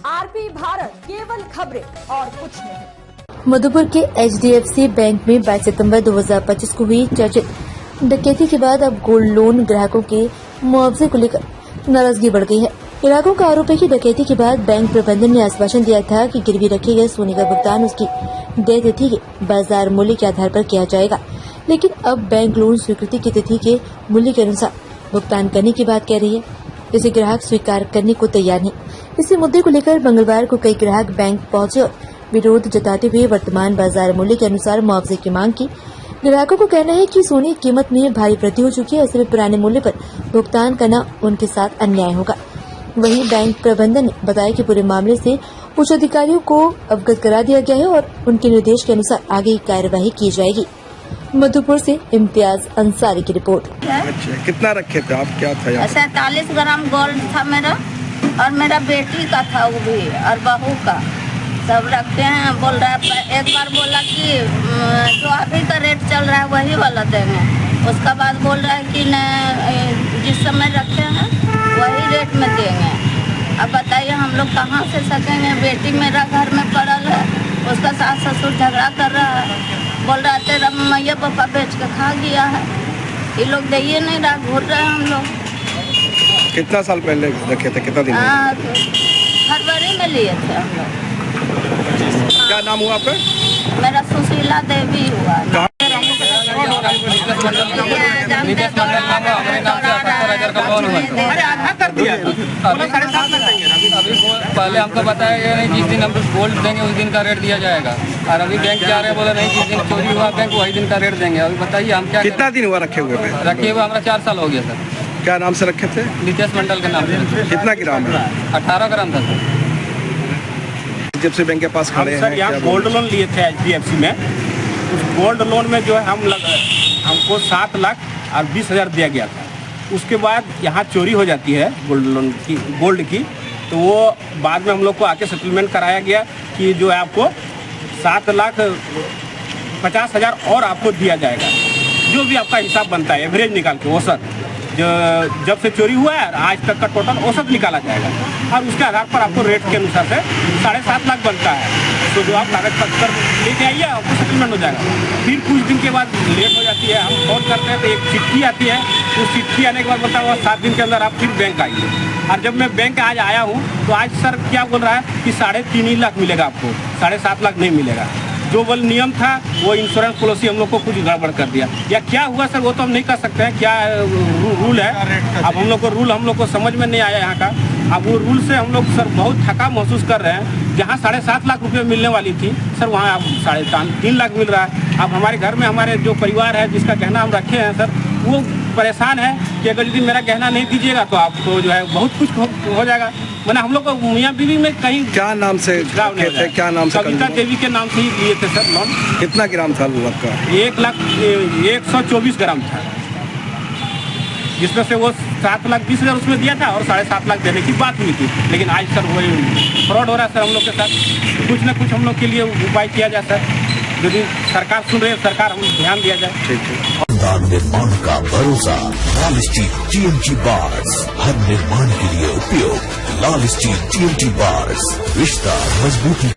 RP Bharat, केवल खबरें और कुछ नहीं। मधुपुर के HDFC बैंक में 22 सितंबर 2025 को हुई चर्चित डकैती के बाद अब गोल्ड लोन ग्राहकों के मुआवजे को लेकर नाराजगी बढ़ गई है। ग्राहकों का आरोप है कि डकैती के बाद बैंक प्रबंधन ने आश्वासन दिया था कि गिरवी रखे गए सोने का भुगतान उसकी देय तिथि के बाजार मूल्य के आधार पर किया जाएगा, लेकिन अब बैंक लोन स्वीकृति की तिथि के मूल्य के अनुसार भुगतान करने की बात कह रही है, जिसे ग्राहक स्वीकार करने को तैयार नहीं। इसी मुद्दे को लेकर मंगलवार को कई ग्राहक बैंक पहुंचे और विरोध जताते हुए वर्तमान बाजार मूल्य के अनुसार मुआवजे की मांग की। ग्राहकों को कहना है कि सोने की कीमत में भारी वृद्धि हो चुकी है, ऐसे में पुराने मूल्य पर भुगतान करना उनके साथ अन्याय होगा। वहीं बैंक प्रबंधन ने बताया कि पूरे मामले से उच्च अधिकारियों को अवगत करा दिया गया है और उनके निर्देश के अनुसार आगे की कार्यवाही की जाएगी। मधुपुर से इम्तियाज अंसारी की रिपोर्ट। अच्छा, कितना रखे थे आप? क्या था? 47 ग्राम गोल्ड था मेरा, और मेरा बेटी का था वो भी, और बहू का सब रखते हैं। बोल रहा है, एक बार बोला कि जो अभी का रेट चल रहा है वही वाला देंगे। उसका बाद बोल रहा है कि न जिस समय रखे हैं वही रेट में देंगे। अब बताइए हम लोग कहाँ से सकेंगे? बेटी मेरा घर में पड़ल है, उसका सास ससुर झगड़ा कर रहा है, बोल रहा है तेरा मैया पापा बेच के खा गया है। ये लोग दे नहीं रहा, घूर रहे हैं हम लोग। कितना साल पहले रखे थे? कितना दिन? फरवरी में लिए थे हम लोग। क्या नाम हुआ आपका? मेरा सुशीला देवी हुआ। पहले हमको बताया गया नहीं, जिस दिन हम गोल्ड देंगे उस दिन का रेट दिया जाएगा, और अभी बैंक जा रहे हैं बोले नहीं, जिस दिन चोरी हुआ बैंक वही दिन का रेट देंगे। अभी बताइए हम क्या? कितना दिन हुआ रखे हुए? रखे हुए हमारा 4 साल हो गया सर। क्या नाम से रखे थे? नितेश मंडल के नाम से। कितना ग्राम है? 18 ग्राम था सर। जब से बैंक के पास खड़े हैं, यहाँ गोल्ड लोन लिए थे HDFC में। उस गोल्ड लोन में जो है हमको 7 लाख और 20 हज़ार दिया गया था। उसके बाद यहाँ चोरी हो जाती है गोल्ड की, तो वो बाद में हम लोग को आके सेटलमेंट कराया गया कि जो है आपको 7,50,000 और आपको दिया जाएगा, जो भी आपका हिसाब बनता है एवरेज निकाल के औसत जो जब से चोरी हुआ है आज तक का टोटल औसत निकाला जाएगा, और उसके आधार पर आपको रेट के अनुसार से 7.5 लाख बनता है। तो जो आप कागज पत्र लेके आइए आपको सेटलमेंट हो जाएगा। फिर कुछ दिन के बाद लेट हो जाती है, हम फोन करते हैं तो एक चिट्ठी आती है। उस चिट्ठी आने के बाद बोलता है 7 दिन के अंदर आप फिर बैंक आइए। और जब मैं बैंक आज आया हूँ तो आज सर क्या बोल रहा है कि 3.5 लाख मिलेगा आपको, 7.5 लाख नहीं मिलेगा। जो वो नियम था वो इंश्योरेंस पॉलिसी हम लोग को कुछ गड़बड़ कर दिया, या क्या हुआ सर वो तो हम नहीं कर सकते हैं। क्या रूल है अब हम लोग को, रूल हम लोग को समझ में नहीं आया यहाँ का। अब वो रूल से हम लोग सर बहुत थका महसूस कर रहे हैं। जहाँ 7.5 लाख रुपये मिलने वाली थी सर, वहाँ अब 3.5 लाख मिल रहा है। अब हमारे घर में हमारे जो परिवार है जिसका गहना हम रखे हैं सर, वो परेशान है कि अगर यदि मेरा गहना नहीं दीजिएगा तो आपको जो है बहुत कुछ हो जाएगा। मैंने हम लोग को मियाँ बीवी में कहीं क्या नाम से थे? क्या नाम से? कविता देवी के नाम से ही लिए थे सर लोन। कितना ग्राम था आपका? 1,124 ग्राम था, जिसमें से वो 7,20,000 उसमें दिया था और 7.5 लाख देने की बात हुई थी। लेकिन आज सर वही फ्रॉड हो रहा है सर हम लोग के साथ। कुछ न कुछ हम लोग के लिए उपाय किया जाए सर, यदि सरकार सुन रही है, सरकार हम ध्यान दिया जाए। ठीक है। निर्माण का भरोसा लाल स्टील TMT बार्स, हर निर्माण के लिए उपयोग। लाल स्टील TMT बार्स, रिश्ता मजबूती।